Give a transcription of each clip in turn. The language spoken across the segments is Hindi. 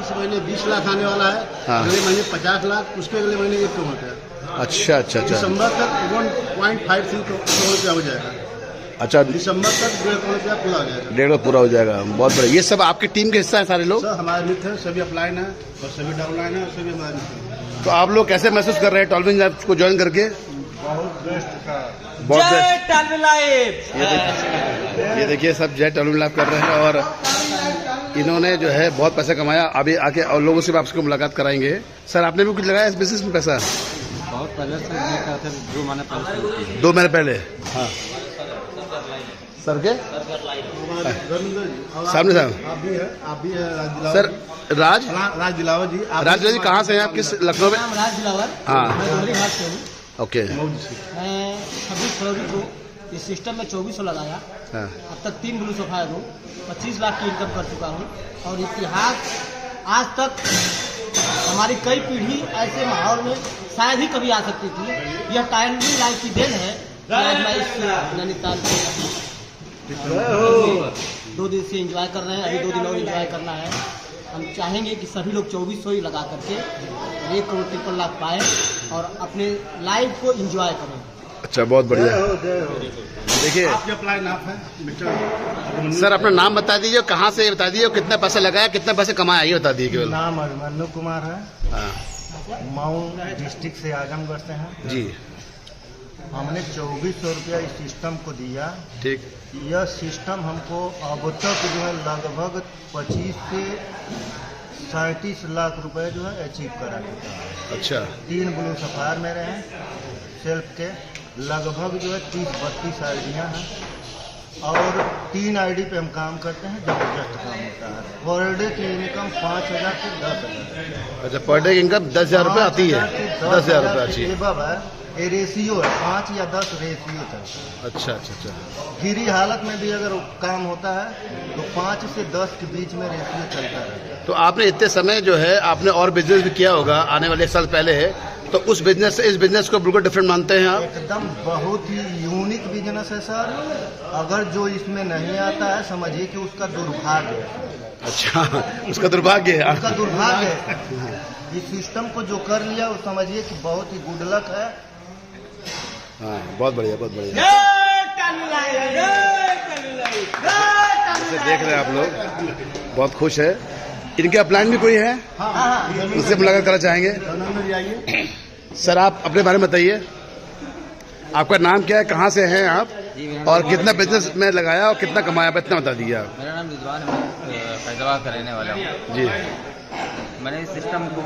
इस महीने 20 लाख आने वाला है। हाँ। अगले महीने 50 लाख, उसके अगले महीने 1 करोड़ रुपया। अच्छा अच्छा अच्छा दिसंबर तक 1.53 करोड़ रुपया हो जाएगा। अच्छा, दिसंबर तक 1.5 करोड़ रुपया पूरा हो जाएगा। 1.5 पूरा हो जाएगा। बहुत बढ़िया। ये सब आपकी टीम के हिस्सा है सारे लोग? सर हमारे मित्र हैं, सभी अपलाइन है और सभी डाउनलाइन है और सभी हमारे मित्र हैं। तो आप लोग कैसे महसूस कर रहे हैं टॉल्विन लाइफ को ज्वाइन करके? बहुत बेस्ट का। बहुत जय टॉल्विन लाइफ। ये देखिए सब जय टॉल्विन लाइफ कर रहे हैं और इन्होंने जो है बहुत पैसा कमाया। अभी आके और लोगों से आपसे मुलाकात कराएंगे। सर आपने भी कुछ लगाया इस बिजनेस में पैसा? बहुत पहले से मैं कहते हैं 2 महीने पहले। 2 महीने पहले? हाँ सर के सामने साहब आप भी है सर राज दिलावर जी। राज जी कहाँ से हैं आप? किस लखनऊ में? राज दिलावर। हाँ ओके। मैं 26 फरवरी को इस सिस्टम में 2400 लगाया। हाँ अब तक 3 ब्लू सफायर हूँ, 25 लाख की इनकम कर चुका हूँ। और इतिहास आज तक हमारी कई पीढ़ी ऐसे माहौल में शायद ही कभी आ सकती थी। यह टॉल्विन लाइफ की देन है कि आज मैं इस नैनीताल में 2 दिन से एंजॉय कर रहे हैं। अभी 2 दिन और एंजॉय करना है। हम चाहेंगे कि सभी लोग 2400 ही लगा करके 1 करोड़ 53 लाख पाए और अपने लाइफ को एंजॉय करें। अच्छा बहुत बढ़िया। देखिए आपके अपलाइन आप हैं सर अपना नाम बता दीजिए, कहाँ से बता दीजिए, कितना पैसा लगाया, कितना पैसे कमाया, ये बता दीजिए केवल। नाम अभिमन्यु कुमार है। हाँ मऊ डिस्ट्रिक्ट से आजमगढ़ से हैं जी। हमने 2400 रुपया इस सिस्टम को दिया। ठीक। यह सिस्टम हमको अब तक जो है लगभग 25 से 37 लाख रुपए जो है अचीव करा देता है। अच्छा 3 ब्लू सफायर मेरे हैं सेल्फ के। लगभग जो है 30-32 आइडियाँ हैं और 3 आईडी पे हम काम करते हैं। जबरदस्त काम होता है। पर डे की इनकम 5000 से 10,000। अच्छा पर डे की इनकम 10,000 रुपये आती है? 10,000 रुपये अच्छी है। ये रेशियो है 5 या 10 रेशियो चलता है। अच्छा अच्छा अच्छा। फ्री हालत में भी अगर काम होता है तो 5 से 10 के बीच में रेशियो चलता है। तो आपने इतने समय जो है आपने और बिजनेस भी किया होगा आने वाले 1 साल पहले है, तो उस बिजनेस से इस बिजनेस को बिल्कुल डिफरेंट मानते हैं आप? एकदम बहुत ही यूनिक बिजनेस है सर। अगर जो इसमें नहीं आता है समझिए कि उसका दुर्भाग्य है। अच्छा उसका दुर्भाग्य है। उसका दुर्भाग्य है। इस सिस्टम को जो कर लिया वो समझिए कि बहुत ही गुड लक है। हाँ बहुत बढ़िया बहुत बढ़िया। जय टॉल्विन लाइफ। जय टॉल्विन लाइफ। जैसे देख रहे हैं आप लोग बहुत खुश है। इनके अपलाइन भी कोई है? उससे मुलाकात करना चाहेंगे। सर आप अपने बारे में बताइए, आपका नाम क्या है, कहाँ से हैं आप और कितना बिजनेस में लगाया और कितना कमाया, इतना बता दीजिए आप। मेरा नाम रिजवान है, मैं फैजाबाद का रहने वाला हूँ जी। मैंने इस सिस्टम को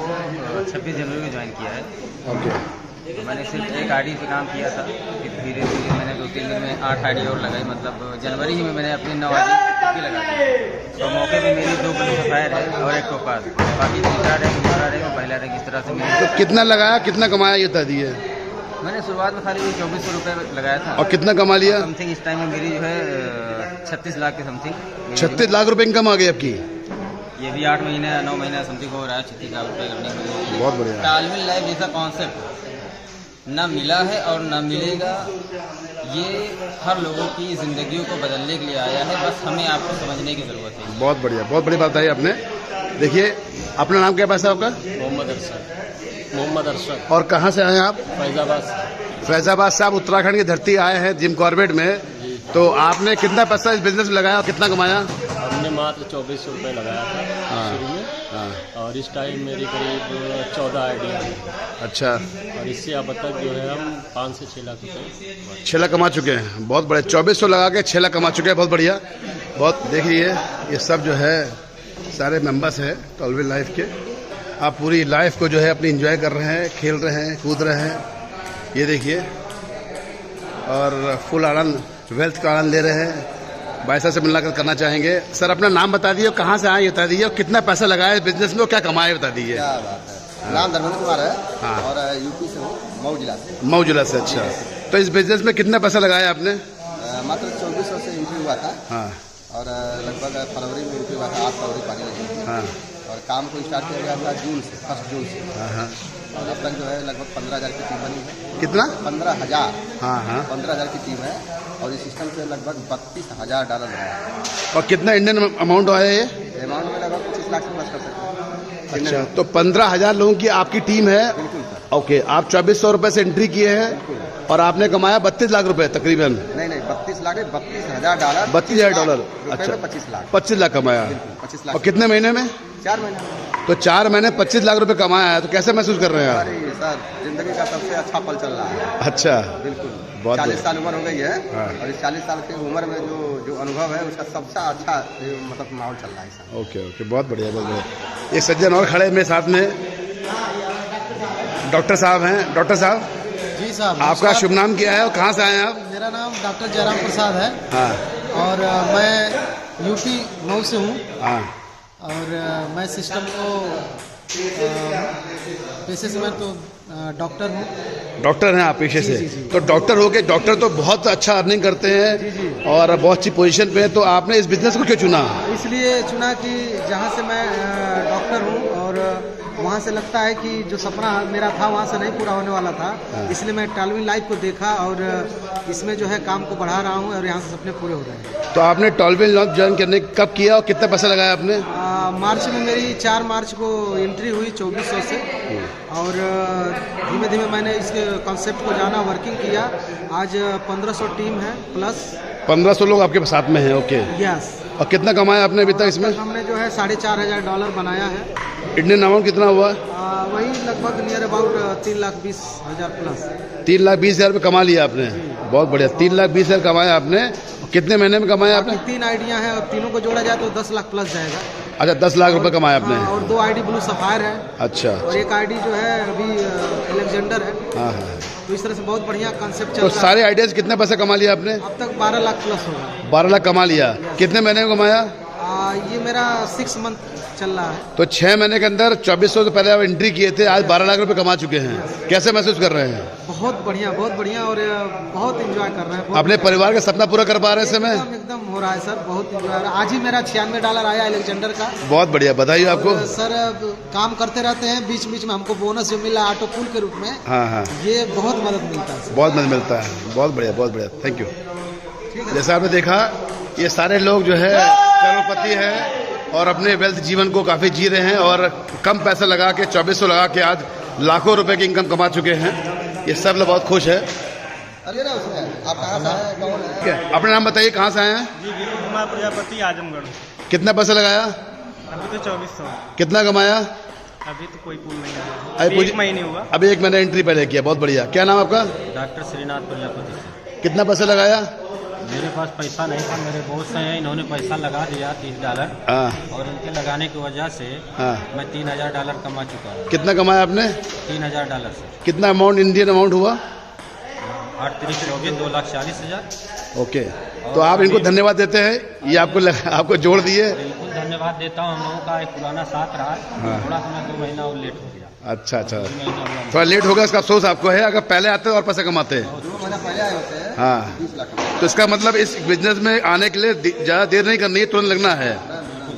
26 जनवरी को ज्वाइन किया है। ओके। तो मैंने सिर्फ 1 आईडी पे काम किया था। फिर धीरे धीरे मैंने 2-3 दिन में 8 आईडी और लगाई। मतलब जनवरी ही में मैंने अपनी 9 आईडी लगा दी। तो मौके पे मेरी 2 ब्लू सफायर है और 1 टोपाज। बाकी दूसरा रैंक, दूसरा रैंक, पहला रैंक, इस तरह से मेरे। तो कितना लगाया कितना कमाया ये बता दीजिए। मैंने शुरुआत में खाली 2400 रुपये लगाया था और कितना कमा लिया? समथिंग इस टाइम में मेरी जो है 36 लाख के समथिंग। 36 लाख रुपए इनकम आ गई आपकी? ये भी 8 महीने 9 महीना समथिंग हो रहा है 36 लाख रुपये करने के लिए। बहुत बढ़िया। टॉल्विन लाइफ जैसा कॉन्सेप्ट ना मिला है और ना मिलेगा। ये हर लोगों की जिंदगियों को बदलने के लिए आया है। बस हमें आपको समझने की जरूरत है। बहुत बढ़िया, बहुत बड़ी बात है आपने। देखिए अपना नाम क्या है आपका? मोहम्मद अरशद। और कहाँ से आए हैं आप? फैजाबाद। फैजाबाद से आप उत्तराखंड की धरती आए हैं जिम कॉर्बेट में। तो आपने कितना पैसा इस बिजनेस में लगाया और कितना कमाया? हमने मात्र 2400 रुपये लगाया था शुरू में। हाँ। और इस टाइम मेरी करीब 14 आइडिया है। अच्छा। और इससे अब तक जो है हम 5 से 6 लाख रुपये 6 लाख कमा चुके हैं। बहुत बड़े 2400 लगा के 6 लाख कमा चुके हैं। बहुत बढ़िया। बहुत देखिए ये सब जो है सारे मेंबर्स हैं टॉल्विन लाइफ के। आप पूरी लाइफ को जो है अपनी एंजॉय कर रहे हैं, खेल रहे हैं, कूद रहे हैं। ये देखिए और फुल आनंद, वेल्थ का आनंद ले रहे हैं। भाई साहब से मुलाकात करना चाहेंगे। सर अपना नाम बता दीजिए, कहाँ से आए ये बता दीजिए और कितना पैसा लगाया इस बिजनेस में और क्या कमाया बता दीजिए। क्या बात है। नाम धर्मेंद्र कुमार है। हाँ। और यूपी से हूँ, मऊ जिला से। मऊ जिला से। अच्छा तो इस बिजनेस में कितना पैसा लगाया आपने? मात्र 2400 से एंट्री हुआ था। हाँ। और लगभग फरवरी में एंट्री हुआ था। 8 फरवरी पानी लगी। हाँ। और काम को स्टार्ट किया गया था जून से, 1 जून से। हाँ। और अब तक जो है लगभग 15,000 की टीम बनी है। कितना? 15,000। हाँ हाँ। 15,000 की टीम है और इस सिस्टम से लगभग $32,000 लगा है। और कितना इंडियन अमाउंट आया ये? अमाउंट में लगभग लाख से प्लस कर सकते हैं। अच्छा, तो 15,000 लोगों की आपकी टीम है। बिल्कुल सर। ओके, आप 2400 रुपए से एंट्री किए हैं और आपने कमाया 32 लाख रुपए तकरीबन। नहीं 32 लाख नहीं, $32,000। $32,000। अच्छा, 25 लाख। 25 लाख कमाया। 25 लाख। और कितने महीने में? 4 महीने। तो 4 महीने 25 लाख रुपए कमाया है, तो कैसे महसूस कर रहे हैं आप? अरे सर, जिंदगी का सबसे अच्छा पल चल रहा है। अच्छा, बिल्कुल। बहुत 40 साल उम्र हो गई है। हाँ। और इस 40 साल की उम्र में जो अनुभव है उसका सबसे अच्छा मतलब माहौल चल रहा है सर। ओके, बहुत बढ़िया, बहुत बढ़िया। एक सज्जन और खड़े मेरे साथ में, डॉक्टर साहब हैं। डॉक्टर साहब जी साहब, आपका शुभ नाम क्या है और कहाँ से आए हैं आप? मेरा नाम डॉक्टर जयराम प्रसाद है हाँ और मैं यूपी मऊ से हूँ हाँ। और मैं सिस्टम को पेशे से मैं तो डॉक्टर हूँ। डॉक्टर हैं आप पेशे से? जी, जी। तो डॉक्टर हो के, डॉक्टर तो बहुत अच्छा अर्निंग करते हैं और बहुत अच्छी पोजीशन पे है, तो आपने इस बिजनेस को क्यों चुना? इसलिए चुना कि जहाँ से मैं डॉक्टर हूँ और वहाँ से लगता है कि जो सपना मेरा था वहाँ से नहीं पूरा होने वाला था, इसलिए मैं टॉल्विन लाइफ को देखा और इसमें जो है काम को बढ़ा रहा हूँ और यहाँ से सपने पूरे हो रहे हैं। तो आपने टॉल्विन लाइफ ज्वाइन करने कब किया और कितना पैसा लगाया आपने? मार्च में मेरी 4 मार्च को एंट्री हुई 2400 से और धीमे धीमे मैंने इसके कॉन्सेप्ट को जाना, वर्किंग किया। आज 1500 टीम है प्लस 1500 लोग आपके साथ में हैं। Okay, yes. और कितना कमाया आपने अभी तक इसमें? हमने जो है $4,500 बनाया है। इंडियन अमाउंट कितना हुआ? वही लगभग नियर अबाउट 3,20,000 प्लस। 3,20,000 रुपये कमा लिया आपने। बहुत बढ़िया, 3,20,000 कमाया आपने। कितने महीने में कमाया आपने? 3 आइडिया है और तीनों को जोड़ा जाए तो 10 लाख प्लस जाएगा। अच्छा, 10 लाख रुपए कमाया आपने। और 2 आईडी ब्लू सफायर है अच्छा, और एक आईडी जो है अभी अलेक्जेंडर है। हाँ हाँ। तो इस तरह से बहुत बढ़िया कंसेप्ट चल तो रहा है। सारे आइडियाज कितने पैसे कमा लिया आपने? अब तक 12 लाख प्लस होगा। 12 लाख कमा लिया। कितने महीने में कमाया? ये मेरा 6 मंथ चल रहा है। तो 6 महीने के अंदर 2400 से पहले आप एंट्री किए थे, आज 12 लाख रुपए कमा चुके हैं। कैसे महसूस कर रहे हैं? बहुत बढ़िया और बहुत एंजॉय कर रहे हैं। अपने परिवार का सपना पूरा कर पा रहे हैं इस समय? एकदम हो रहा है सर, बहुत एंजॉय। आज ही मेरा $96 आया अलेक्जेंडर का। बहुत बढ़िया, बधाई आपको सर। काम करते रहते हैं, बीच बीच में हमको बोनस जो मिला ऑटो पूल के रूप में, हाँ हाँ, ये बहुत मदद मिलता है। बहुत मदद मिलता है। बहुत बढ़िया, बहुत बढ़िया, थैंक यू। जैसा आपने देखा, ये सारे लोग जो है करोड़पति हैं और अपने वेल्थ जीवन को काफ़ी जी रहे हैं और कम पैसा लगा के 2400 लगा के आज लाखों रुपए की इनकम कमा चुके हैं। ये सब लोग बहुत खुश है। अरे ना उसमें आप कहाँ से आए, कौन है? क्या अपना नाम बताइए, कहाँ से आए हैं? जी, विनोद कुमार प्रजापति, आजमगढ़। कितना पैसा लगाया? अभी तो 2400। कितना कमाया? अभी तो कोई पूल नहीं है, अभी अभी 1 महीने हुआ। अभी 1 महीने एंट्री पहले किया। बहुत बढ़िया। क्या नाम आपका? डॉक्टर श्रीनाथ प्रजापति। कितना पैसा लगाया? मेरे पास पैसा नहीं था, मेरे बॉस हैं, इन्होंने पैसा लगा दिया $30 हाँ और इनके लगाने की वजह से हाँ। मैं $3,000 कमा चुका हूँ। कितना कमाया आपने? $3,000 से कितना अमाउंट, इंडियन अमाउंट हुआ? 8 3 24 2,40,000। ओके, तो आप इनको धन्यवाद देते हैं, ये आपको जोड़ दिए। बिल्कुल धन्यवाद देता हूँ। हम लोगों का एक पुराना साथ रहा है। हाँ। थोड़ा सा 2 महीना और लेट हो गया। अच्छा अच्छा, 2 महीना हुआ। थोड़ा लेट हो गया, इसका अफसोस आपको है? अगर पहले आते और पैसा कमाते। 2 महीना पहले आए होते हैं। हाँ, 20 लाख। तो इसका मतलब इस बिजनेस में आने के लिए ज़्यादा देर नहीं करनी है, तुरंत लगना है,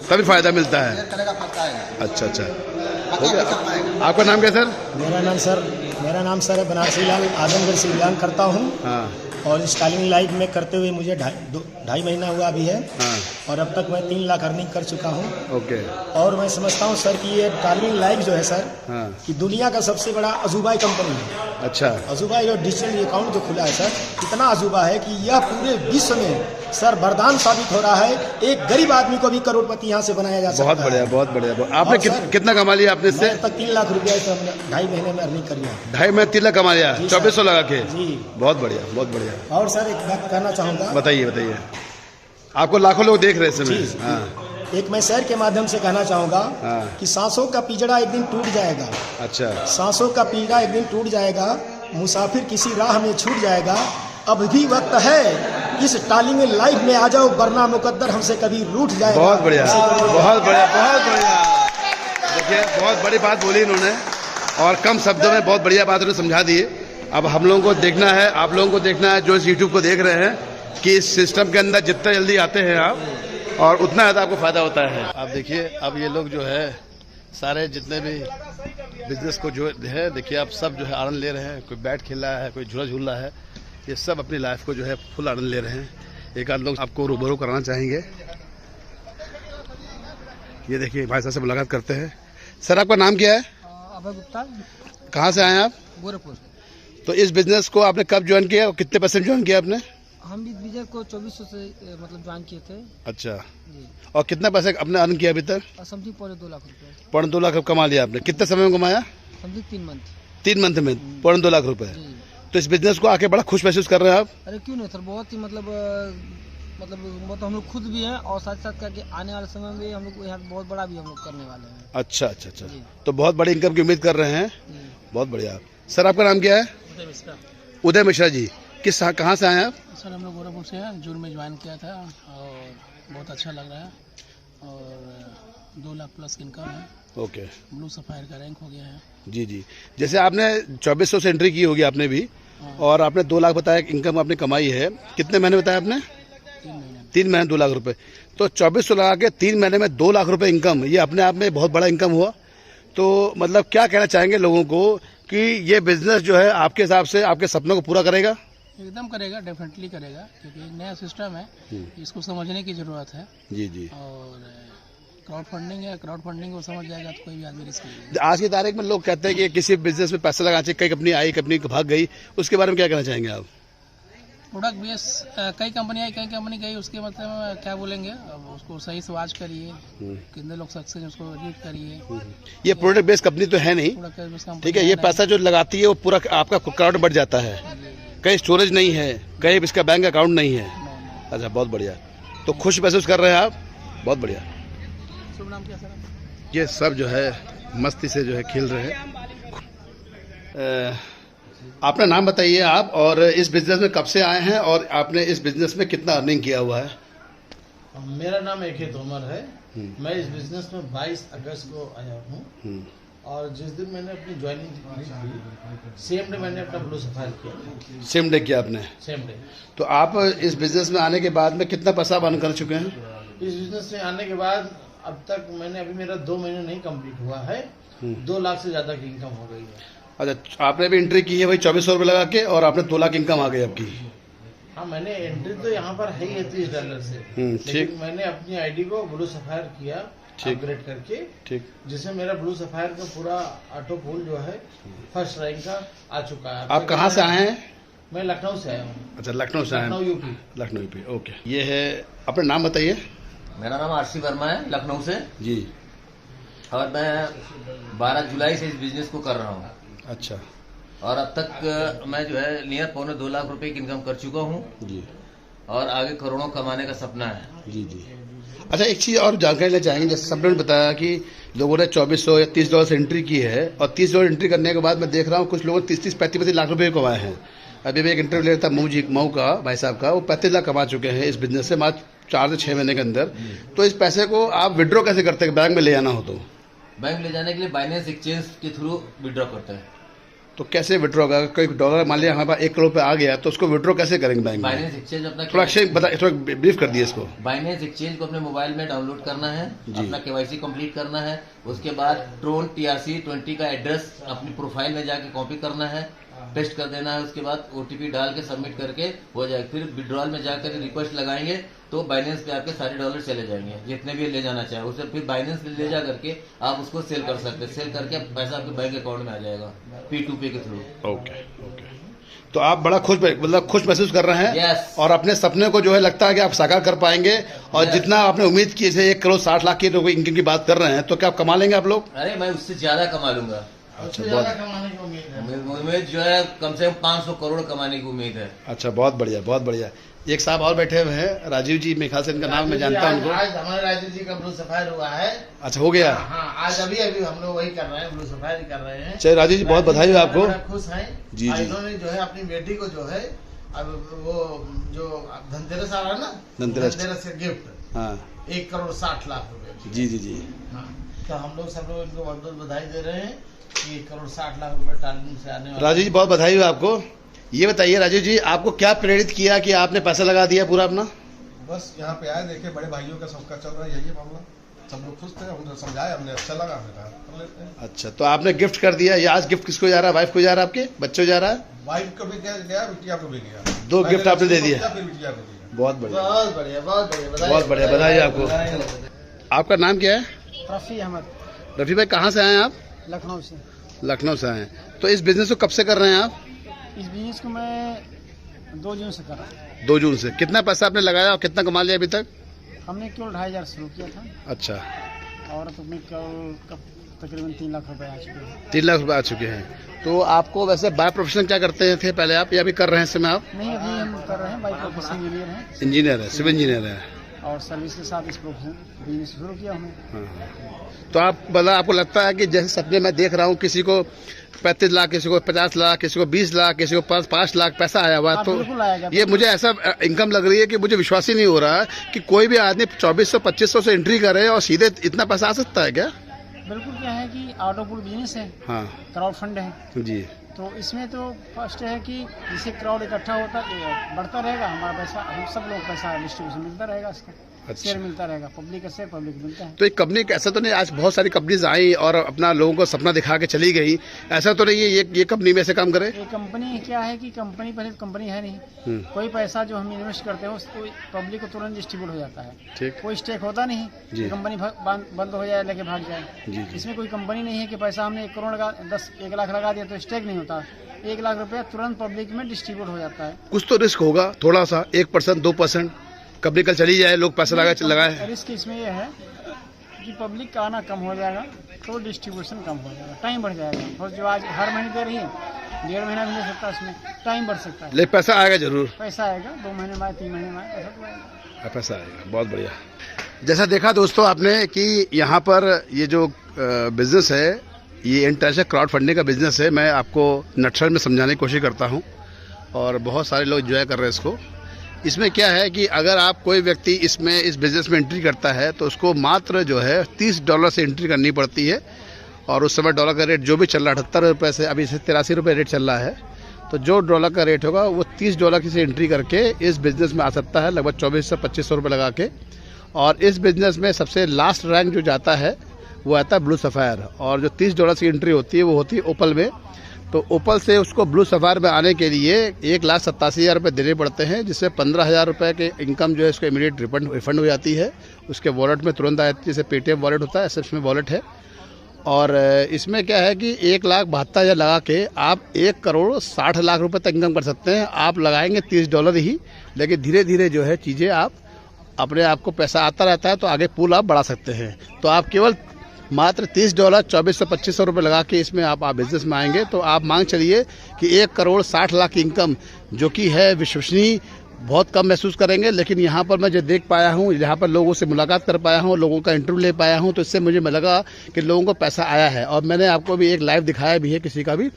तभी फायदा मिलता है। करेगा फंसता है। अच्छा अच्छा, पता नहीं चल पाएगा। आपका नाम क्या सर? मेरा नाम सर बनारसी लाल, आजमगढ़ से बिलोंग करता हूँ हाँ और इस टॉल्विन लाइफ में करते हुए मुझे 2.5 महीना हुआ भी है हाँ। और अब तक मैं 3 लाख अर्निंग कर चुका हूँ। ओके। और मैं समझता हूँ सर कि ये टॉल्विन लाइफ जो है सर, हाँ। कि दुनिया का सबसे बड़ा अजूबा कंपनी है। अच्छा, अजूबा जो डिजिटल अकाउंट जो खुला है सर, इतना अजूबा है कि यह पूरे विश्व में सर वरदान साबित हो रहा है। एक गरीब आदमी को भी करोड़पति यहाँ से बनाया जा सकता है। बहुत बढ़िया, बहुत बढ़िया। आपने कितना कमा लिया आपने इससे? अब तक 3 लाख रुपया 2.5 महीने में अर्निंग कर लिया। 2.5 महीने 3 लाख कमा लिया, 2400 लगा के। जी, बहुत बढ़िया, बहुत बढ़िया। और सर एक बात कहना चाहूँगा। बताइए बताइए, आपको लाखों लोग देख रहे हैं इस समय। हाँ एक मैं शहर के माध्यम से कहना चाहूँगा हाँ। कि सांसों का पिंजड़ा एक दिन टूट जाएगा। अच्छा, सांसों का पिंजड़ा एक दिन टूट जाएगा, मुसाफिर किसी राह में छूट जाएगा। अब भी वक्त है, इस टॉल्विन लाइफ में आ जाओ, वरना मुकद्दर हमसे कभी रूठ जाएगा। बहुत बढ़िया, बहुत बढ़िया, बहुत बढ़िया। देखिए, बहुत बड़ी बात बोली इन्होंने और कम शब्दों में बहुत बढ़िया बात उन्होंने समझा दी। अब हम लोगों को देखना है, आप लोगों को देखना है जो इस यूट्यूब को देख रहे हैं, कि इस सिस्टम के अंदर जितना जल्दी आते हैं आप और उतना ज़्यादा आपको फायदा होता है। आप देखिए, अब ये लोग जो है सारे जितने भी बिजनेस को जो है, देखिए आप सब जो है आनंद ले रहे हैं। कोई बैट खेल रहा है, कोई झूला झूल रहा है, ये सब अपनी लाइफ को जो है फुल आनंद ले रहे हैं। एक आध लोग आपको रूबरू कराना चाहेंगे। ये देखिए भाई साहब से मुलाकात करते हैं। सर आपका नाम क्या है? अभय गुप्ता, कहाँ से आए हैं आप? गोरखपुर। तो इस बिजनेस को आपने कब ज्वाइन किया और कितने % ज्वाइन किया आपने? हम भी बिजनेस को 2400 से मतलब ज्वाइन किए थे अच्छा, जी। और कितना पैसे आपने अर्न किया अभी तक? और समथिंग 2.5 लाख रुपए। 2.5 लाख कमा लिया आपने। कितने समय में कमाया? समथिंग 3 मंथ 3 मंथ में 2.5 लाख रुपए। जी। तो इस बिजनेस को आके बड़ा खुश महसूस कर रहे हैं आप? अरे क्यों नहीं सर, बहुत ही मतलब वो तो हम लोग खुद भी हैं और साथ साथ करके आने वाले समय में हम लोग यहाँ बहुत बड़ा भी हम लोग करने वाले हैं। अच्छा अच्छा अच्छा, जी। तो बहुत बड़ी इनकम की उम्मीद कर रहे हैं। जी। बहुत बढ़िया। सर आपका नाम क्या है? उदय मिश्रा जी। कहाँ से आए हैं आप? सर हम लोग गोरखपुर से हैं, जून में ज्वाइन किया था और बहुत अच्छा लग रहा है और 2 लाख प्लस इनकम है। ओके, ब्लू सफायर का रैंक हो गया है। जी जी। जैसे आपने 2400 से एंट्री की होगी आपने भी, और आपने 2 लाख बताया इनकम आपने कमाई है। कितने महीने बताया आपने? 3 महीने 2 लाख रुपए। तो 2400 लगा के 3 महीने में 2 लाख रुपए इनकम, ये अपने आप में बहुत बड़ा इनकम हुआ। तो मतलब क्या कहना चाहेंगे लोगों को कि ये बिजनेस जो है आपके हिसाब से आपके सपनों को पूरा करेगा? एकदम करेगा, डेफिनेटली करेगा, क्योंकि नया सिस्टम है, इसको समझने की जरूरत है। जी जी। और क्राउड फंडिंग है, क्राउड फंडिंग को समझ जाएगा तो कोई भी आदमी रिस्क नहीं। आज की तारीख में लोग कहते हैं कि किसी बिजनेस में पैसा लगाना चाहिए, कई कंपनी आई, कंपनी भाग गई, उसके बारे में क्या कहना चाहेंगे आप? प्रोडक्ट बेस कई कंपनी आई, कई कंपनी गई, उसके मतलब क्या बोलेंगे, अब उसको सही से वॉच करिए, कितने लोग सक्सेस उसको रीड करिए। ये प्रोडक्ट बेस्ड कंपनी तो है नहीं, ठीक है। ये पैसा जो लगाती है वो पूरा आपका क्राउड बढ़ जाता है, कहीं स्टोरेज नहीं है, कहीं इसका बैंक अकाउंट नहीं है। अच्छा, बहुत बढ़िया। तो खुश महसूस कर रहे हैं आप? बहुत बढ़िया। शुभ नाम क्या सर? ये सब जो है मस्ती से जो है खेल रहे हैं। अपना नाम बताइए आप, और इस बिजनेस में कब से आए हैं और आपने इस बिजनेस में कितना अर्निंग किया हुआ है? मेरा नाम एक तोमर है। मैं इस बिजनेस में 22 अगस्त को आया हूँ और जिस दिन मैंने अपनी ज्वाइनिंग की सेम डे मैंने अपना ब्लू सफायर किया। सेम डे किया आपने? Same day. तो आप इस बिजनेस में आने के बाद में कितना पैसा अर्न कर चुके हैं? इस बिजनेस में आने के बाद अब तक मैंने अभी मेरा 2 महीने नहीं कंप्लीट हुआ है, 2 लाख से ज्यादा की इनकम हो गई है। अच्छा, आपने भी एंट्री की है वही 2400 रुपये लगा के और आपने 2 लाख इनकम आ गई आपकी? हाँ, मैंने एंट्री तो यहाँ पर है ही $30 से, लेकिन मैंने अपनी आईडी को ब्लू सफायर किया अपग्रेड करके, ठीक, जिससे मेरा ब्लू सफायर का पूरा ऑटो पूल जो है फर्स्ट रैंक का आ चुका है। आप कहाँ से आए हैं? मैं लखनऊ से आया हूँ। अच्छा, लखनऊ से आए हैं? Lucknow UP. Lucknow UP, okay. ये है, अपना नाम बताइए। मेरा नाम आरसी वर्मा है, लखनऊ से जी। और मैं 12 जुलाई से इस बिजनेस को कर रहा हूँ। अच्छा। और अब तक मैं जो है नियर 2.25 लाख रुपए की इनकम कर चुका हूँ जी, और आगे करोड़ों कमाने का सपना है। जी जी। अच्छा, एक चीज़ और जानकारी लेना चाहेंगे। जैसे सबने बताया कि लोगों ने $2400 या $30 से एंट्री की है, और $30 एंट्री करने के बाद मैं देख रहा हूँ कुछ लोगों ने 30-30, 35-35 लाख रुपए कमाए हैं। अभी भी एक इंटरव्यू ले रहा था मऊ का भाई साहब का, वो 35 लाख कमा चुके हैं इस बिजनेस से मात्र 4 से 6 महीने के अंदर। तो इस पैसे को आप विड्रॉ कैसे करते हैं, बैंक में ले जाना हो तो? बैंक ले जाने के लिए बाइनेंस एक्सचेंज के थ्रू विड्रॉ करते हैं। तो कैसे विड्रॉ होगा? कोई डॉलर मान लिया हमारे पास 1 करोड़ पे आ गया तो उसको विड्रॉ कैसे करेंगे बैंक में? बाइनेंस एक्सचेंज अपना थोड़ा ब्रीफ कर दिए इसको। बाइनेंस एक्सचेंज को अपने मोबाइल में डाउनलोड करना है, अपना KYC कंप्लीट करना है, उसके बाद ट्रोन TRC20 का एड्रेस अपनी प्रोफाइल में जाके कॉपी करना है, पेस्ट कर देना है, उसके बाद OTP डाल के सबमिट करके हो जाएगा। फिर विड्रॉल में जाकर रिक्वेस्ट लगाएंगे तो बाइनेंस पे आपके सारे डॉलर चले जाएंगे, जितने भी ले जाना चाहे उसे फिर बाइनेंस पे ले जा करके आप उसको सेल कर सकते हैं। सेल करके पैसा आपके बैंक अकाउंट में आ जाएगा P2P के थ्रू। Okay okay. तो आप बड़ा खुश महसूस कर रहे हैं? Yes. और अपने सपने को जो है लगता है कि आप साकार कर पाएंगे, और Yes. जितना आपने उम्मीद की, जैसे 1 करोड़ 60 लाख की इनकम की बात कर रहे हैं, तो क्या आप कमा लेंगे आप लोग? अरे मैं उससे ज्यादा कमा लूंगा। अच्छा, कमाने की उम्मीद जो है कम से कम 500 करोड़ कमाने की उम्मीद है। अच्छा, बहुत बढ़िया, बहुत बढ़िया। एक साहब और बैठे हुए हैं, राजीव जी, मेरे ख्याल से इनका नाम मैं जानता हूँ उनको। आज हमारे राजीव जी का ब्लू सफायर हुआ है। अच्छा, हो गया? हाँ, आज अभी हम लोग वही कर रहे हैं, ब्लू सफायर ही कर रहे हैं। चलिए राजीव जी, बहुत बधाई हो आपको। खुश हैं जी जी। इन्होंने जो है अपनी बेटी को जो है अब वो जो धनतेरस आ रहा है ना, धनतेरस का गिफ्ट, हाँ, 1 करोड़ 60 लाख रुपए। जी जी जी। हाँ, तो हम लोग सब लोग इनको बहुत बहुत बधाई दे रहे हैं कि 1 करोड़ 60 लाख रुपए टारगेट से आने वाले। राजीव जी, बहुत बधाई हो आपको। ये बताइए राजीव जी, आपको क्या प्रेरित किया कि आपने पैसा लगा दिया पूरा अपना? बस यहाँ पे आए, देखे बड़े भाइयों का सबका चल रहा है, यही मामला, सब लोग खुश थे, हमने समझाया, हमने अच्छा लगा, हमने कहा कर लेते हैं। अच्छा, तो आपने गिफ्ट कर दिया। ये आज गिफ्ट किसको जा रहा है? वाइफ को जा रहा है, आपके बच्चों जा रहा है? वाइफ को भी गया, बिटिया को भी गया। 2 गिफ्ट आपने दे दिया? फिर बिटिया को दिया। बहुत बढ़िया, बहुत बढ़िया, बहुत बढ़िया, बहुत बढ़िया, बधाई आपको। आपका नाम क्या है? रफ़ी अहमद। रफ़ी भाई कहाँ से आए हैं आप? लखनऊ से। लखनऊ से आए हैं। तो इस बिज़नेस को कब से कर रहे हैं आप? इस बिज़नेस को मैं 2 जून से कर रहा हूँ। 2 जून से। कितना पैसा आपने लगाया और कितना कमा लिया अभी तक? हमने केवल 2,500 शुरू किया था। अच्छा। और अपने केवल तकरीबन 3 लाख रुपए आ चुके हैं। 3 लाख रुपए आ चुके हैं। तो आपको वैसे बाय प्रोफेशन क्या करते थे पहले आप, या अभी कर रहे हैं इस समय आप? नहीं, अभी हम कर रहे हैं बाई प्रोफेशन इंजीनियर हैं। इंजीनियर है, सिविल इंजीनियर है। और सर्विस के साथ इस प्रोफेशन बिजनेस शुरू किया हमने। तो आप मतलब आपको लगता है कि जैसे सपने में देख रहा हूँ, किसी को 35 लाख, किसी को 50 लाख, किसी को 20 लाख, किसी को 5 लाख पैसा आया हुआ, तो ये मुझे ऐसा इनकम लग रही है कि मुझे विश्वास ही नहीं हो रहा है कि कोई भी आदमी 2400-2500 से एंट्री करे और सीधे इतना पैसा आ सकता है क्या? बिल्कुल। क्या है कि ऑटो पूल बिजनेस है, हाँ, क्राउड फंड है जी। तो इसमें तो फर्स्ट है कि जिससे क्राउड इकट्ठा होता बढ़ता रहेगा, हमारा पैसा, हम सब लोग पैसा डिस्ट्रीब्यूशन मिलता रहेगा, इसका शेयर मिलता रहेगा, पब्लिक का शेयर पब्लिक मिलता है। तो एक कंपनी ऐसा तो नहीं, आज बहुत सारी कंपनीज आई और अपना लोगों को सपना दिखा के चली गई, ऐसा तो नहीं है ये कंपनी में से काम करे? ये कंपनी क्या है कि कंपनी पहले कंपनी है नहीं, कोई पैसा जो हम इन्वेस्ट करते हैं उसको पब्लिक को तुरंत डिस्ट्रीब्यूट हो जाता है। ठीक। कोई स्टेक होता नहीं, कंपनी बंद हो जाए, लेके भाग जाए। इसमें कोई कंपनी नहीं है कि पैसा हमने 1 करोड़ लगा 1 लाख लगा दिया तो स्टेक नहीं होता। 1 लाख रुपया तुरंत पब्लिक में डिस्ट्रीब्यूट हो जाता है। कुछ तो रिस्क होगा थोड़ा सा, 1%, 2%। कंपनी कल चली जाए, लोग पैसा लगाए। रिस्क इसमें यह है कि पब्लिक का आना कम हो जाएगा तो डिस्ट्रीब्यूशन कम हो जाएगा, टाइम बढ़ जाएगा। और जो आज हर महीने दे रही है, 1.5 महीना भी ले सकता है, उसमें टाइम बढ़ सकता है। लेकिन पैसा आएगा जरूर। पैसा आएगा 2 महीने में, 3 महीने में पैसा तो आएगा। पैसा आएगा। बहुत बढ़िया। जैसा देखा दोस्तों आपने कि यहाँ पर ये जो बिजनेस है, ये इंटरनेशनल क्राउड फंडिंग का बिजनेस है। मैं आपको नटशल में समझाने की कोशिश करता हूँ और बहुत सारे लोग एंजॉय कर रहे हैं इसको। इसमें क्या है कि अगर आप कोई व्यक्ति इस बिज़नेस में एंट्री करता है तो उसको मात्र जो है $30 से एंट्री करनी पड़ती है। और उस समय डॉलर का रेट जो भी चल रहा है 78 रुपये से, अभी से 83 रुपये रेट चल रहा है। तो जो डॉलर का रेट होगा वो $30 की से एंट्री करके इस बिज़नेस में आ सकता है, लगभग 2400-2500 रुपये लगा के। और इस बिज़नेस में सबसे लास्ट रैंक जो जाता है वो आता है ब्लू सफ़ायर। और जो $30 की एंट्री होती है वो होती है ओपल में। तो ओपल से उसको ब्लू सफ़ायर में आने के लिए 1,87,000 रुपये देने पड़ते हैं, जिससे 15,000 रुपये के इनकम जो है उसको इमीडिएट रिफंड हो जाती है, उसके वॉलेट में तुरंत आ जाती है। जैसे पेटीएम वॉलेट होता है ऐसे इसमें वॉलेट है। और इसमें क्या है कि 1,72,000 लगा के आप 1,60,00,000 रुपये तक इनकम कर सकते हैं। आप लगाएंगे $30 ही, लेकिन धीरे धीरे जो है चीज़ें आप अपने आप को पैसा आता रहता है तो आगे पूल आप बढ़ा सकते हैं। तो आप केवल मात्र $30 2400-2500 रुपये लगा के इसमें आप बिजनेस में आएंगे तो आप मांग चलिए कि 1,60,00,000 की इनकम जो कि है विश्वसनीय, बहुत कम महसूस करेंगे। लेकिन यहाँ पर मैं जो देख पाया हूँ, यहाँ पर लोगों से मुलाकात कर पाया हूँ, लोगों का इंटरव्यू ले पाया हूँ, तो इससे मुझे लगा कि लोगों को पैसा आया है। और मैंने आपको भी एक लाइव दिखाया भी है किसी का भी।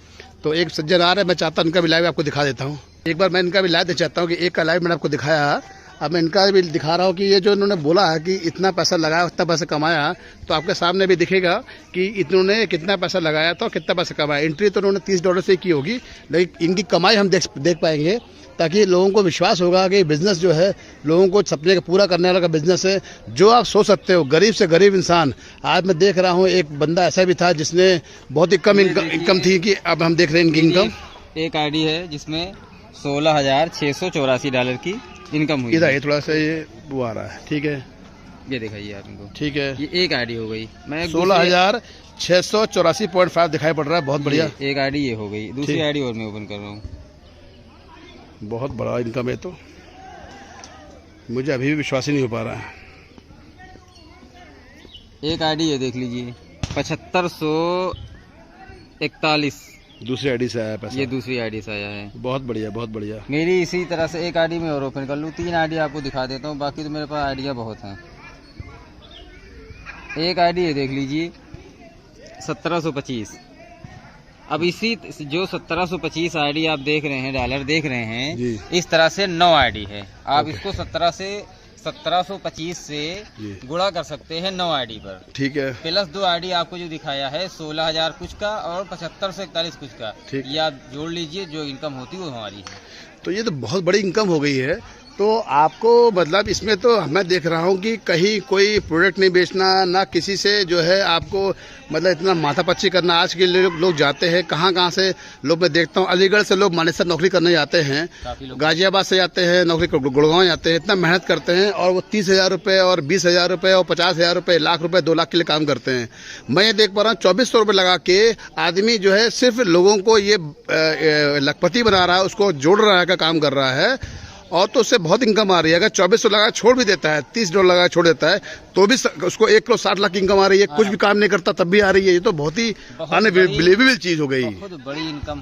तो एक सज्जन आ रहा है, मैं चाहता हूँ इनका भी लाइव आपको दिखा देता हूँ। एक बार मैं इनका भी लाइव दे चाहता हूँ कि एक का लाइव मैंने आपको दिखाया, अब मैं इनका भी दिखा रहा हूँ कि ये जो इन्होंने बोला है कि इतना पैसा लगाया उतना पैसा कमाया, तो आपके सामने भी दिखेगा कि इन्होंने कितना पैसा लगाया था और कितना पैसा कमाया। एंट्री तो उन्होंने $30 से की होगी, लेकिन इनकी कमाई हम देख पाएंगे, ताकि लोगों को विश्वास होगा कि बिज़नेस जो है लोगों को सपने का पूरा करने वाला का बिज़नेस है। जो आप सोच सकते हो, गरीब से गरीब इंसान। आज मैं देख रहा हूँ एक बंदा ऐसा भी था जिसने बहुत ही कम इनकम थी, कि अब हम देख रहे हैं इनकी इनकम। एक आईडी है जिसमें $16,684 की इनकम हुई। इधर ये थोड़ा सा ये वो आ रहा है, ठीक है, ये दिखाइए आप इनको। ठीक है, ये एक आईडी हो गई। मैं 16,684.5 दिखाई पड़ रहा है। बहुत बढ़िया। एक आईडी ये हो गई, दूसरी आईडी और मैं ओपन कर रहा हूँ। बहुत बड़ा इनकम है, तो मुझे अभी भी विश्वास ही नहीं हो पा रहा है। एक आईडी ये देख लीजिए 7541 दूसरी आईडी से आया पैसा। ये दूसरी आईडी से आया है। बहुत बढ़िया, बहुत बढ़िया। मेरी इसी तरह से एक आईडी में और ओपन कर लूँ, 3 आईडी आपको दिखा देता हूँ, बाकी तो मेरे पास आइडिया बहुत हैं। एक आईडी ये देख लीजिए 1725। अब इसी जो 1725 आईडी आप देख रहे हैं, डॉलर देख रहे हैं, इस तरह से 9 आईडी है। आप इसको 1725 से गुणा कर सकते हैं 9 आईडी पर, ठीक है। प्लस 2 आईडी आपको जो दिखाया है 16,000 कुछ का और 7541 कुछ का, ये आप जोड़ लीजिए, जो इनकम होती है वो हमारी है। तो ये तो बहुत बड़ी इनकम हो गई है। तो आपको मतलब इसमें तो मैं देख रहा हूँ कि कहीं कोई प्रोडक्ट नहीं बेचना, ना किसी से जो है आपको मतलब इतना माथापच्ची करना। आज के लोग जाते हैं कहाँ से लोग, मैं देखता हूँ अलीगढ़ से लोग मानेसर नौकरी करने जाते हैं, गाजियाबाद से जाते हैं नौकरी, गुड़गांव जाते हैं, इतना मेहनत करते हैं और वो 30,000 रुपये और 20,000 रुपये और 50,000 रुपये, लाख रुपये, 2 लाख के लिए काम करते हैं। मैं ये देख पा रहा हूँ 2400 रुपये लगा के आदमी जो है सिर्फ लोगों को ये लखपति बना रहा है, उसको जोड़ रहा है का काम कर रहा है और तो उससे बहुत इनकम आ रही है। अगर 2400 लगा छोड़ भी देता है, $30 लगा छोड़ देता है तो भी उसको 1,60 लाख की इनकम आ रही है। कुछ भी काम नहीं करता तब भी आ रही है। ये तो बहुत ही अनबिलीवेबल चीज हो गई। बहुत बड़ी इनकम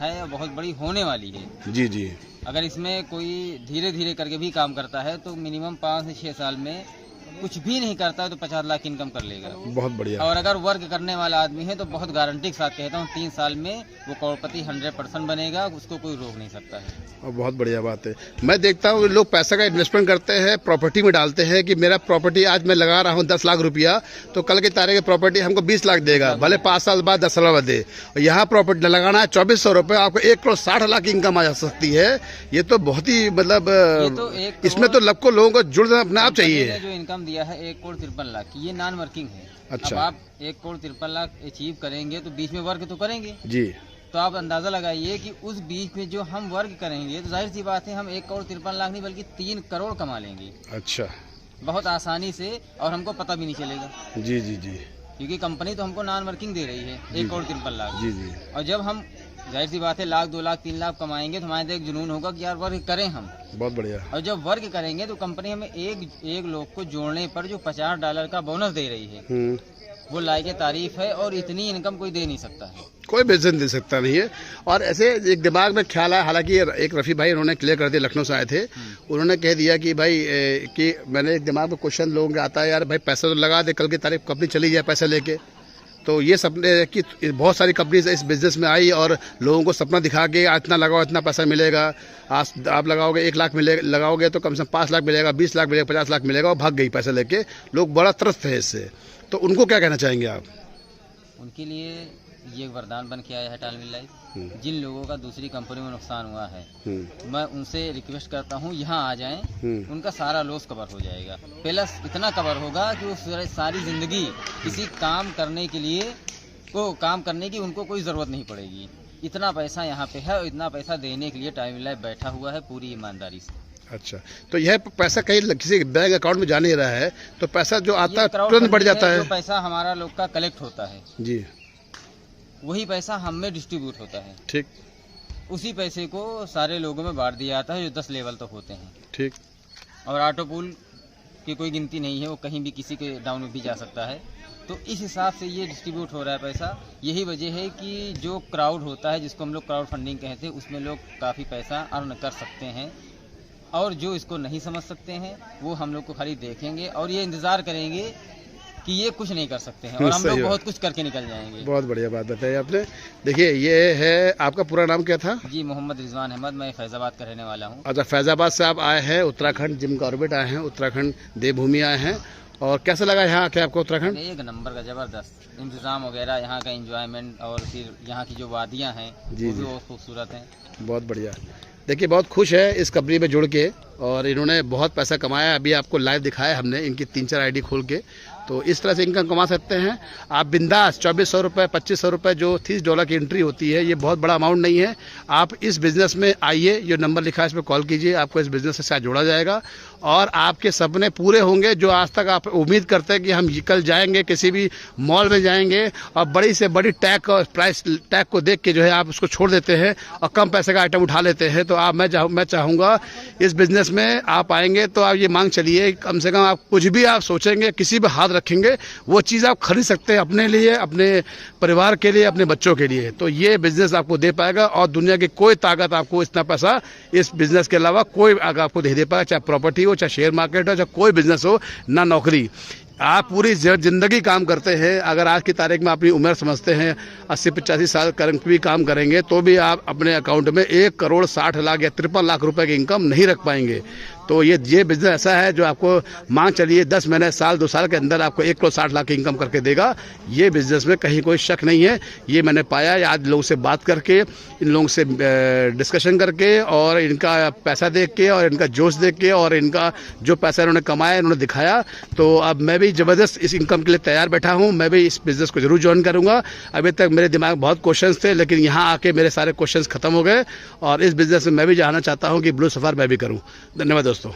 है और बहुत बड़ी होने वाली है। जी जी। अगर इसमें कोई धीरे धीरे करके भी काम करता है तो मिनिमम 5 से 6 साल में कुछ भी नहीं करता है तो 50 लाख इनकम कर लेगा। बहुत बढ़िया। और अगर वर्क करने वाला आदमी है तो बहुत गारंटी के साथ कहता हूँ 3 साल में वो करोड़पति 100% बनेगा, उसको कोई रोक नहीं सकता है। और बहुत बढ़िया बात है। मैं देखता हूँ लोग पैसा का इन्वेस्टमेंट करते हैं, प्रॉपर्टी में डालते हैं कि मेरा प्रॉपर्टी आज मैं लगा रहा हूँ 10 लाख रुपया तो कल की तारीख प्रॉपर्टी हमको 20 लाख देगा, भले 5 साल बाद 10 साल बाद दे। यहाँ प्रॉपर्टी लगाना है 2400 रुपये, आपको 1,60 लाख की इनकम आ जा सकती है। ये तो बहुत ही मतलब इसमें तो सबको लोगों को जुड़ना अपने आप चाहिए। जो इनकम दिया है 1,53 लाख की, ये नॉन वर्किंग है। अच्छा। अब आप 1,53 लाख अचीव करेंगे तो बीच में वर्क तो करेंगे जी। तो आप अंदाजा लगाइए कि उस बीच में जो हम वर्क करेंगे तो जाहिर सी बात है हम 1,53 लाख नहीं बल्कि 3 करोड़ कमा लेंगे। अच्छा। बहुत आसानी से और हमको पता भी नहीं चलेगा। जी जी जी। क्योंकि कंपनी तो हमको नॉन वर्किंग दे रही है 1,53 लाख। जी जी। और जब हम जाहिर सी बात है 1 लाख 2 लाख 3 लाख कमाएंगे तो हमारे एक जुनून होगा कि यार वर्क करें हम। बहुत बढ़िया। और जब वर्क करेंगे तो कंपनी हमें एक लोग को जोड़ने पर जो $50 का बोनस दे रही है वो लायक तारीफ है और इतनी इनकम कोई दे नहीं सकता है, कोई बिजनेस दे सकता नहीं है। और ऐसे एक दिमाग में ख्याल है, हालांकि एक रफ़ी भाई उन्होंने क्लियर कर दिया, लखनऊ से आए थे, उन्होंने कह दिया कि भाई कि मैंने एक दिमाग में क्वेश्चन लोगों के आता है यार भाई पैसा तो लगा दे, कल की तारीख कंपनी चली जाए पैसा लेके। तो ये सपने कि बहुत सारी कंपनीज इस बिजनेस में आई और लोगों को सपना दिखा के इतना लगाओ इतना पैसा मिलेगा, आज आप लगाओगे 1 लाख मिलेगा, लगाओगे तो कम से कम 5 लाख मिलेगा, 20 लाख मिलेगा, 50 लाख मिलेगा और भाग गई पैसा लेके। लोग बड़ा त्रस्त है इससे। तो उनको क्या कहना चाहेंगे आप? उनके लिए ये एक वरदान बन के आया है टाइमली लाइफ। जिन लोगों का दूसरी कंपनी में नुकसान हुआ है मैं उनसे रिक्वेस्ट करता हूँ यहाँ आ जाएं, उनका सारा लॉस कवर हो जाएगा। प्लस इतना कवर होगा कि वो सारी जिंदगी किसी काम करने के लिए काम करने की उनको कोई ज़रूरत नहीं पड़ेगी। इतना पैसा यहाँ पे है और इतना पैसा देने के लिए टाइमली लाइफ बैठा हुआ है पूरी ईमानदारी से। अच्छा, तो यह पैसा कहीं किसी बैंक अकाउंट में जा नहीं रहा है तो पैसा जो आता है तुरंत बढ़ जाता है। जो पैसा हमारा लोग का कलेक्ट होता है जी, वही पैसा हम में डिस्ट्रीब्यूट होता है। ठीक। उसी पैसे को सारे लोगों में बांट दिया जाता है जो 10 लेवल तक होते हैं। ठीक। और ऑटो पूल की कोई गिनती नहीं है, वो कहीं भी किसी के डाउन में भी जा सकता है। तो इस हिसाब से ये डिस्ट्रीब्यूट हो रहा है पैसा। यही वजह है कि जो क्राउड होता है जिसको हम लोग क्राउड फंडिंग कहते हैं उसमें लोग काफ़ी पैसा अर्न कर सकते हैं। और जो इसको नहीं समझ सकते हैं वो हम लोग को खाली देखेंगे और ये इंतज़ार करेंगे कि ये कुछ नहीं कर सकते हैं और हम लोग बहुत कुछ करके निकल जाएंगे। बहुत बढ़िया बात बताई आपने। देखिए ये है, आपका पूरा नाम क्या था? जी मोहम्मद रिजवान अहमद, मैं फैज़ाबाद का रहने वाला हूँ। अच्छा, फैज़ाबाद से आप आए हैं, उत्तराखंड जिम कॉर्बेट आए हैं, उत्तराखंड देवभूमि आए हैं। और कैसा लगा यहाँ आके आपको उत्तराखंड? एक नंबर का ज़बरदस्त इंतज़ाम वगैरह, यहाँ का एंजॉयमेंट और फिर यहाँ की जो वादियाँ हैं वो भी बहुत खूबसूरत हैं। बहुत बढ़िया। देखिए बहुत खुश है इस कंपनी में जुड़ के और इन्होंने बहुत पैसा कमाया। अभी आपको लाइव दिखाया हमने इनकी 3-4 आईडी खोल के। तो इस तरह से इनकम कमा सकते हैं आप बिंदास। 2400 रुपये, 2500 रुपये जो $30 की एंट्री होती है, ये बहुत बड़ा अमाउंट नहीं है। आप इस बिज़नेस में आइए, जो नंबर लिखा है इस पर कॉल कीजिए, आपको इस बिज़नेस के साथ जोड़ा जाएगा और आपके सपने पूरे होंगे। जो आज तक आप उम्मीद करते हैं कि हम कल जाएंगे किसी भी मॉल में जाएंगे और बड़ी से बड़ी टैग और प्राइस टैग को देख के जो है आप उसको छोड़ देते हैं और कम पैसे का आइटम उठा लेते हैं। तो आप मैं चाहूँगा इस बिज़नेस में आप आएंगे तो आप ये मांग चलिए, कम से कम आप कुछ भी आप सोचेंगे, किसी भी हाथ रखेंगे, वो चीज़ आप खरीद सकते हैं अपने लिए, अपने परिवार के लिए, अपने बच्चों के लिए। तो ये बिज़नेस आपको दे पाएगा और दुनिया की कोई ताकत आपको इतना पैसा इस बिज़नेस के अलावा कोई आपको दे पाएगा, चाहे प्रॉपर्टी हो, चाहे शेयर मार्केट हो, चाहे कोई बिज़नेस हो, ना नौकरी। आप पूरी ज़िंदगी काम करते हैं, अगर आज की तारीख में अपनी उम्र समझते हैं 80-85 साल भी काम करेंगे तो भी आप अपने अकाउंट में 1,60,00,000 या 53 लाख रुपए की इनकम नहीं रख पाएंगे। तो ये बिजनेस ऐसा है जो आपको मांग चलिए 10 महीने, साल 2 साल के अंदर आपको 1 करोड़ 60 लाख की इनकम करके देगा। ये बिजनेस में कहीं कोई शक नहीं है। ये मैंने पाया आज लोगों से बात करके, इन लोगों से डिस्कशन करके, और इनका पैसा देख के और इनका जोश देख के और इनका जो पैसा इन्होंने कमाया इन्होंने दिखाया। तो अब मैं भी ज़बरदस्त इस इनकम के लिए तैयार बैठा हूँ। मैं भी इस बिज़नेस को ज़रूर ज्वाइन करूँगा। अभी तक मेरे दिमाग में बहुत क्वेश्चंस थे, लेकिन यहाँ आके मेरे सारे क्वेश्चंस खत्म हो गए और इस बिज़नेस में मैं भी जाना चाहता हूँ कि ब्लू सफार मैं भी करूँ। धन्यवाद दोस्तों।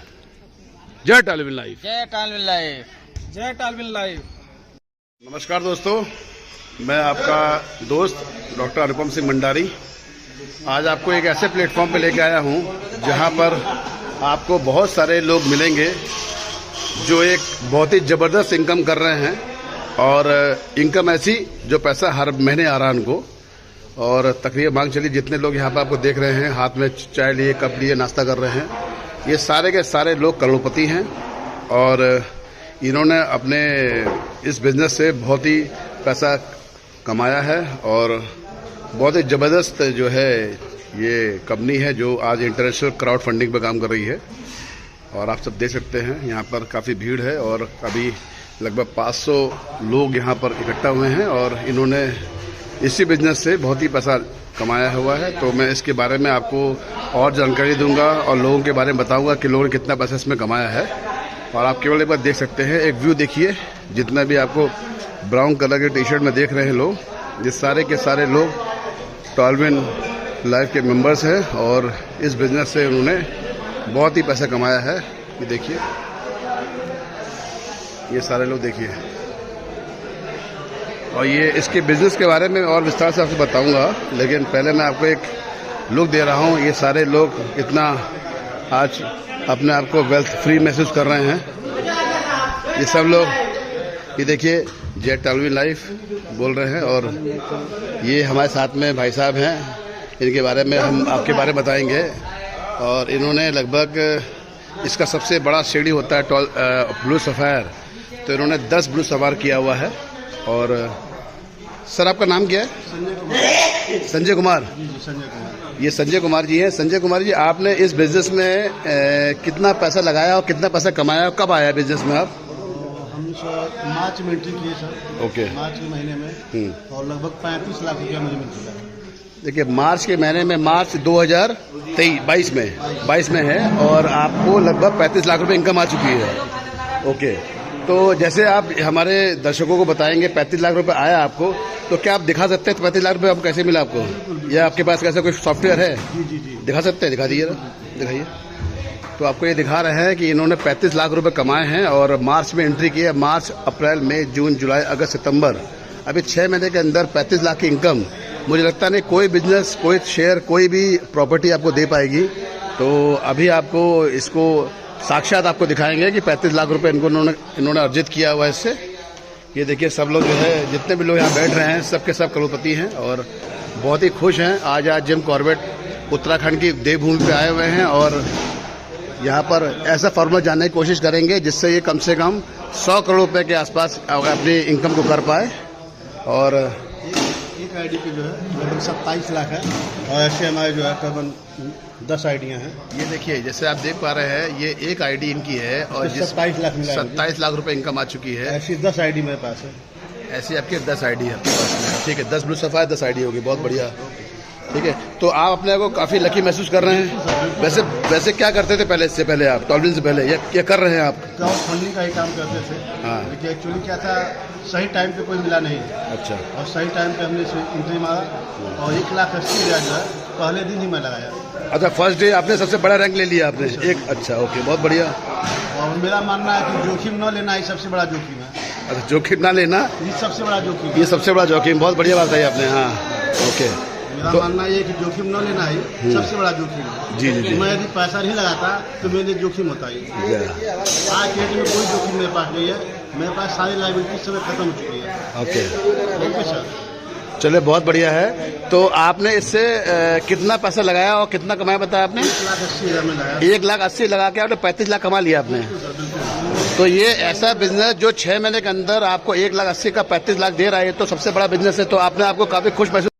जय टॉलविन लाइफ, जय टॉलविन लाइफ, जय टॉलविन लाइफ। नमस्कार दोस्तों, मैं आपका दोस्त डॉक्टर अनुपम सिंह भंडारी आज आपको एक ऐसे प्लेटफॉर्म पे लेके आया हूँ जहाँ पर आपको बहुत सारे लोग मिलेंगे जो एक बहुत ही ज़बरदस्त इनकम कर रहे हैं। और इनकम ऐसी जो पैसा हर महीने आ रहा है उनको। और तकरीबन मांग चलिए जितने लोग यहाँ पर आपको देख रहे हैं, हाथ में चाय लिए, कप लिए, नाश्ता कर रहे हैं, ये सारे के सारे लोग करोड़पति हैं। और इन्होंने अपने इस बिज़नेस से बहुत ही पैसा कमाया है और बहुत ही ज़बरदस्त जो है ये कंपनी है जो आज इंटरनेशनल क्राउड फंडिंग पर काम कर रही है। और आप सब देख सकते हैं यहाँ पर काफ़ी भीड़ है और अभी लगभग 500 लोग यहाँ पर इकट्ठा हुए हैं और इन्होंने इसी बिज़नेस से बहुत ही पैसा कमाया हुआ है। तो मैं इसके बारे में आपको और जानकारी दूंगा और लोगों के बारे में बताऊंगा कि लोगों ने कितना पैसा इसमें कमाया है। और आप केवल एक बार देख सकते हैं, एक व्यू देखिए। जितना भी आपको ब्राउन कलर के टी शर्ट में देख रहे हैं लोग, ये सारे के सारे लोग टॉलविन लाइफ के मेंबर्स हैं और इस बिज़नेस से उन्होंने बहुत ही पैसा कमाया है। ये देखिए, ये सारे लोग देखिए। और ये इसके बिज़नेस के बारे में और विस्तार से आपको बताऊंगा, लेकिन पहले मैं आपको एक लुक दे रहा हूँ। ये सारे लोग इतना आज अपने आप को वेल्थ फ्री महसूस कर रहे हैं। ये सब लोग, ये देखिए, जय टॉलविन लाइफ बोल रहे हैं। और ये हमारे साथ में भाई साहब हैं, इनके बारे में हम आपके बारे में बताएंगे। और इन्होंने लगभग इसका सबसे बड़ा सीढ़ी होता है ब्लू सफायर, तो इन्होंने 10 ब्लू सफायर किया हुआ है। और सर आपका नाम क्या है? संजय कुमार। ये संजय कुमार जी हैं। संजय कुमार जी, आपने इस बिजनेस में कितना पैसा लगाया और कितना पैसा कमाया, कब आया बिजनेस में आप? हम मार्च में एंट्री किए सर। ओके। मार्च के महीने में और लगभग 35 लाख रुपया मुझे मिल चुका है। देखिए, मार्च के महीने में, मार्च 2022 में है और आपको लगभग 35 लाख रुपए इनकम आ चुकी है। ओके, तो जैसे आप हमारे दर्शकों को बताएंगे 35 लाख रुपए आया आपको, तो क्या आप दिखा सकते हैं 35 लाख रुपए आपको कैसे मिला आपको? या आपके पास कैसा कोई सॉफ्टवेयर है? जी। दिखा सकते हैं? दिखा दीजिए, दिखाइए। तो आपको ये दिखा रहे हैं कि इन्होंने 35 लाख रुपए कमाए हैं और मार्च में एंट्री की है। मार्च, अप्रैल, मई, जून, जुलाई, अगस्त, सितंबर, अभी 6 महीने के अंदर 35 लाख की इनकम। मुझे लगता नहीं कोई बिजनेस, कोई शेयर, कोई भी प्रॉपर्टी आपको दे पाएगी। तो अभी आपको इसको साक्षात आपको दिखाएंगे कि 35 लाख रुपए इन्होंने अर्जित किया हुआ है इससे। ये देखिए, सब लोग जो है, जितने भी लोग यहाँ बैठ रहे हैं, सबके सब करोड़पति हैं और बहुत ही खुश हैं। आज जिम कॉर्बेट उत्तराखंड की देवभूमि पे आए हुए हैं और यहाँ पर ऐसा फॉर्मूला जानने की कोशिश करेंगे जिससे ये कम से कम 100 करोड़ रुपए के आसपास अपनी इनकम को कर पाए। और एक आईडी पे जो है लगभग 27 लाख है और ऐसे हमारे जो है करीबन 10 आईडियाँ हैं। ये देखिए, जैसे आप देख पा रहे हैं, ये एक आईडी इनकी है और 27 लाख मिला, 27 लाख रुपए इनकम आ चुकी है। ऐसी 10 आईडी मेरे पास है। ऐसी आपके 10 आईडी है आपके पास में। ठीक है, 10 ब्लू सफायर, 10 आईडी होगी। बहुत बढ़िया। ठीक है, तो आप अपने को काफी लकी महसूस कर रहे हैं। वैसे क्या करते थे पहले, इससे पहले आप टॉलविन से पहले या कर रहे हैं आप? क्राउड फंडिंग का ही काम करते थे। हाँ। लेकिन एक्चुअली क्या था, सही टाइम पे कोई मिला नहीं। अच्छा। और सही टाइम पे हमने एंट्री मारा और 1,80,000 जो है पहले दिन ही मैं लगाया। अच्छा, फर्स्ट डे आपने सबसे बड़ा रैंक ले लिया आपने एक? अच्छा, ओके, बहुत बढ़िया। और मेरा मानना है कि जोखिम न लेना ही सबसे बड़ा जोखिम है। अच्छा, जोखिम ना लेना ये सबसे बड़ा जोखिम, ये सबसे बड़ा जोखिम। बहुत बढ़िया बात है आपने। हाँ, ओके। मेरा मानना ये है कि जोखिम न लेना ही सबसे बड़ा जोखिम है। जी। मैं यदि पैसा नहीं लगाता तो मेरे लिए जोखिम होता ही। आज के डेट में कोई जोखिम मेरे पास नहीं है। मेरे पास सारी लाइबिलिटी सब खत्म हो चुकी है। ओके सर, चलिए, बहुत बढ़िया है। तो आपने इससे कितना पैसा लगाया और कितना कमाया बताया आपने? 1,80,000 में लगाया। 1,80,000 लगा के आपने 35 लाख कमा लिया आपने। तो ये ऐसा बिजनेस जो 6 महीने के अंदर आपको 1,80,000 का 35 लाख दे रहा है, तो सबसे बड़ा बिजनेस है। तो आपने आपको काफी खुश महसूस